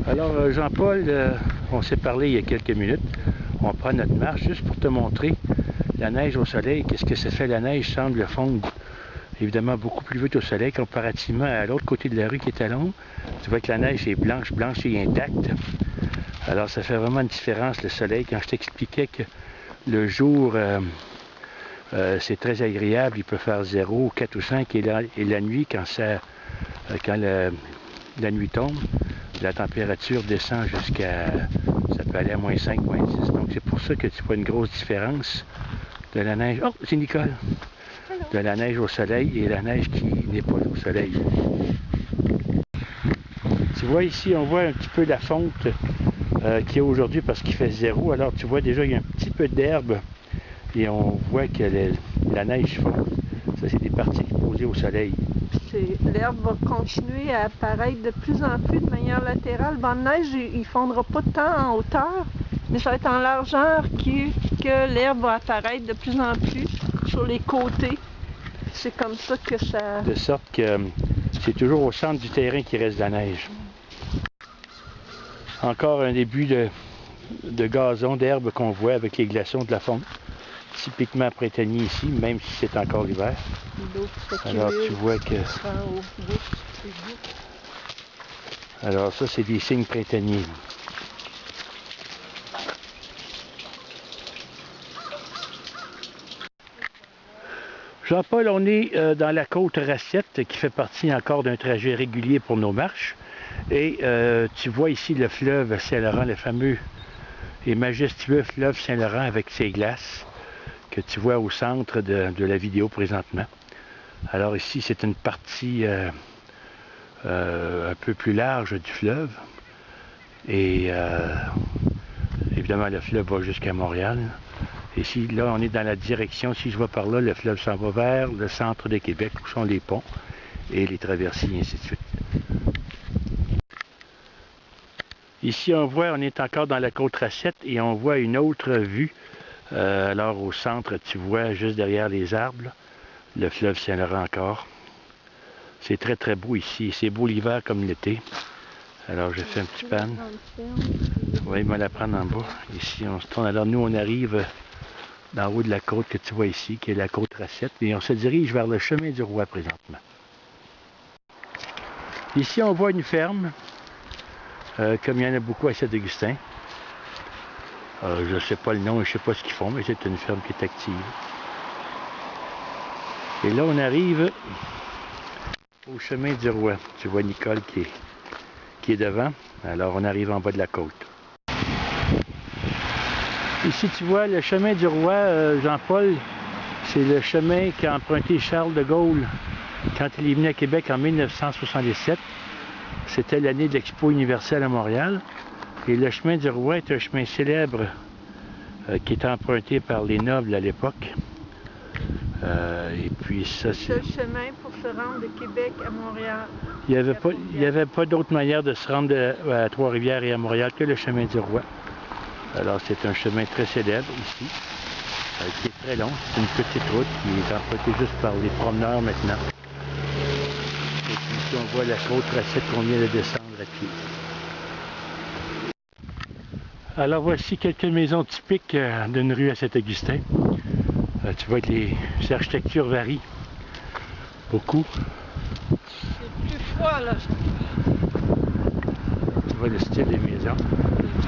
Alors Jean-Paul, on s'est parlé il y a quelques minutes. On prend notre marche juste pour te montrer la neige au soleil. Qu'est-ce que ça fait? La neige semble fondre évidemment beaucoup plus vite au soleil comparativement à l'autre côté de la rue qui est à l'ombre. Tu vois que la neige est blanche et intacte. Alors ça fait vraiment une différence le soleil. Quand je t'expliquais que le jour c'est très agréable, il peut faire 0, 4 ou 5 et la nuit quand la nuit tombe, la température descend jusqu'à, ça peut aller à moins 5, moins 10. Donc c'est pour ça que tu vois une grosse différence de la neige. Oh, c'est Nicole! De la neige au soleil et la neige qui n'est pas au soleil. Tu vois ici, on voit un petit peu la fonte qu'il y a aujourd'hui parce qu'il fait 0. Alors tu vois déjà il y a un petit peu d'herbe et on voit que la neige fond. Ça c'est des parties exposées au soleil. L'herbe va continuer à apparaître de plus en plus de manière latérale. Le banc de neige, il ne fondra pas tant en hauteur, mais ça va être en largeur que l'herbe va apparaître de plus en plus sur les côtés. C'est comme ça que ça... De sorte que c'est toujours au centre du terrain qu'il reste de la neige. Encore un début de gazon, d'herbe qu'on voit avec les glaçons de la fonte. Typiquement printanier ici, même si c'est encore l'hiver. Alors tu vois que... Alors ça c'est des signes printaniers. Jean-Paul, on est dans la côte Racette qui fait partie encore d'un trajet régulier pour nos marches. Et tu vois ici le fleuve Saint-Laurent, le fameux et majestueux fleuve Saint-Laurent avec ses glaces que tu vois au centre de la vidéo présentement. Alors ici c'est une partie un peu plus large du fleuve. Et évidemment le fleuve va jusqu'à Montréal. Ici, là, on est dans la direction, si je vois par là, le fleuve s'en va vers le centre de Québec, où sont les ponts et les traversiers, et ainsi de suite. Ici, on est encore dans la côte Racette et on voit une autre vue. Alors, au centre, tu vois, juste derrière les arbres, là, le fleuve Saint-Laurent encore. C'est très, très beau ici. C'est beau l'hiver comme l'été. Alors, je fais un petit pan. Oui, il va la prendre en bas. Ici, on se tourne. Alors, nous, on arrive d'en haut de la côte que tu vois ici, qui est la côte Racette, et on se dirige vers le chemin du Roi présentement. Ici, on voit une ferme, comme il y en a beaucoup à Saint-Augustin. Je ne sais pas le nom, je ne sais pas ce qu'ils font, mais c'est une ferme qui est active. Et là, on arrive au chemin du Roi. Tu vois Nicole qui est devant. Alors, on arrive en bas de la côte. Ici, tu vois, le chemin du Roi, Jean-Paul, c'est le chemin qu'a emprunté Charles de Gaulle quand il est venu à Québec en 1977. C'était l'année de l'Expo universelle à Montréal. Et le chemin du Roi est un chemin célèbre qui est emprunté par les nobles à l'époque. Et puis ça, c'est... le chemin pour se rendre de Québec à Montréal. Il n'y avait pas d'autre manière de se rendre à Trois-Rivières et à Montréal que le chemin du Roi. Alors c'est un chemin très célèbre ici, qui est très long. C'est une petite route qui est empruntée juste par les promeneurs maintenant. Et puis ici on voit la côte Racette qu'on vient de descendre à pied. Alors voici quelques maisons typiques d'une rue à Saint-Augustin. Tu vois que les architectures varient beaucoup. C'est plus froid là. Tu vois le style des maisons.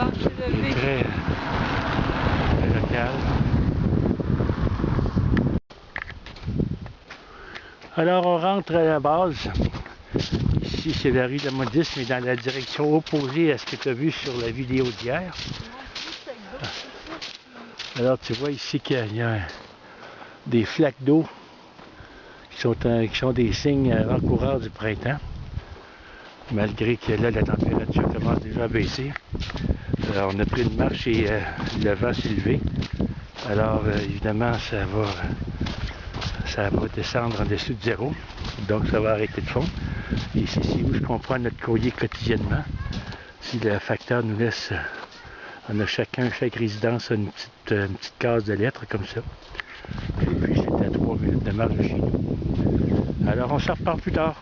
Il est très local. Alors on rentre à la base. Ici c'est la rue de la Modiste, mais dans la direction opposée à ce que tu as vu sur la vidéo d'hier. Alors tu vois ici qu'il y a des flaques d'eau qui sont des signes avant-coureurs du printemps. Malgré que là la température commence déjà à baisser. Alors on a pris une marche et le vent s'est levé. Alors évidemment ça va descendre en dessous de 0. Donc ça va arrêter de fondre. Et c'est ici où je comprends notre courrier quotidiennement. Si le facteur nous laisse, on a chaque résidence une petite case de lettres comme ça. Et puis c'est à 3 minutes de marche de chez nous. Alors on se repart plus tard.